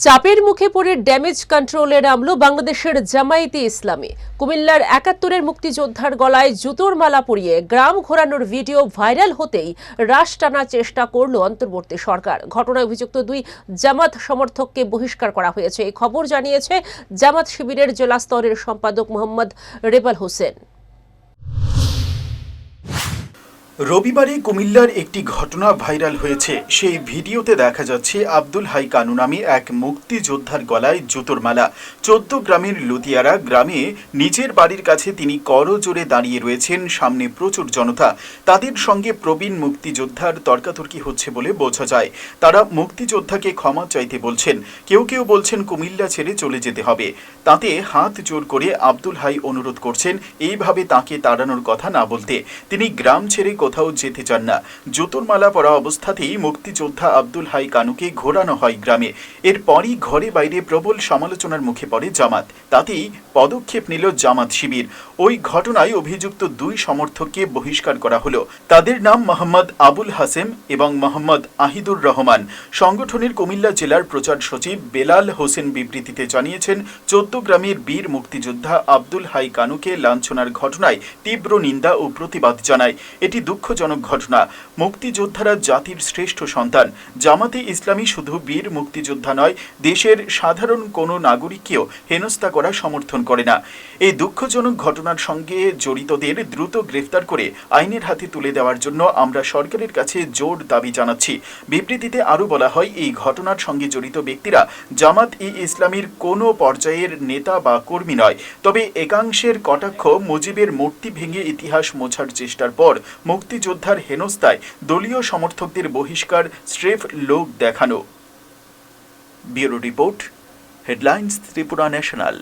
চাপের মুখে পড়ে ড্যামেজ কন্ট্রোলে নামল বাংলাদেশের জামায়াতে ইসলামী। কুমিল্লার ৭১-এর মুক্তিযোদ্ধার গলায় জুতোর মালা পরিয়ে গ্রাম ঘোরানোর ভিডিও ভাইরাল হতেই রাশ টানার চেষ্টা করল অন্তর্বর্তী সরকার। ঘটনায় অভিযুক্ত দুই জামাত সমর্থককে বহিষ্কার করা হয়েছে। এই খবর জানিয়েছে জামাত শিবিরের জেলা স্তরের সম্পাদক মোহাম্মদ রেবাল হোসেন। রবিবারে কুমিল্লার একটি ঘটনা ভাইরাল হয়েছে। সেই ভিডিওতে দেখা যাচ্ছে আব্দুল হাই কানু নামে এক মুক্তিযোদ্ধার গলায় জুতোর মালা। ১৪ গ্রামের লুতিয়ারা গ্রামে নিজের বাড়ির কাছে তিনি করজোড়ে দাঁড়িয়ে রয়েছেন। সামনে প্রচুর জনতা। তাদের সঙ্গে প্রবীণ মুক্তিযোদ্ধার তর্কাতর্কি হচ্ছে বলে বোঝা যায়। তারা মুক্তিযোদ্ধাকে ক্ষমা চাইতে বলছেন। কেউ কেউ বলছেন কুমিল্লা ছেড়ে চলে যেতে হবে। তাতে হাত জোর করে আব্দুল হাই অনুরোধ করছেন এইভাবে তাকে তাড়ানোর কথা না বলতে। তিনি গ্রাম ছেড়ে কোথাও যেতে চান না। জুতোর মালা পরা অবস্থাতেই মুক্তিযোদ্ধা আব্দুল হাই কানুকে ঘোরানো হয় গ্রামে। এরপরই ঘরে বাইরে প্রবল সমালোচনার মুখে পড়ে জামাত। তাতেই পদক্ষেপ নিল জামাত শিবির। ওই ঘটনায় অভিযুক্ত দুই সমর্থককে বহিষ্কার করা হলো। তাদের নাম মোহাম্মদ আবুল হাসেম এবং মোহাম্মদ আহিদুর রহমান। সংগঠনের কুমিল্লা জেলার প্রচার সচিব বেলাল হোসেন বিবৃতিতে জানিয়েছেন, ১৪ গ্রামের বীর মুক্তিযোদ্ধা আব্দুল হাই কানুকে লাঞ্ছনার ঘটনায় তীব্র নিন্দা ও প্রতিবাদ জানায়। এটি দুঃখজনক ঘটনা। মুক্তিযোদ্ধারা জাতির শ্রেষ্ঠ সন্তান। জামাতে ইসলামী শুধু বীর মুক্তিযোদ্ধা নয়, দেশের সাধারণ কোনো নাগরিককেও হেনস্থা করা সমর্থন করে না। এই দুঃখজনক ঘটনার সঙ্গে জড়িতদের দ্রুত গ্রেফতার করে আইনের হাতে তুলে দেওয়ার জন্য আমরা সরকারের কাছে জোর দাবি জানাচ্ছি। বিবৃতিতে আরও বলা হয়, এই ঘটনার সঙ্গে জড়িত ব্যক্তিরা জামাত ইসলামীর কোনো পর্যায়ের নেতা বা কর্মী নয়। তবে একাংশের কটাক্ষ মুজিবের মূর্তি ভেঙে ইতিহাস মোছার চেষ্টার পর মুক্তিযোদ্ধার হেনস্থায় দলীয় সমর্থকদের বহিষ্কার স্রেফ লোক দেখানো। Bureau report, headlines Tripura national.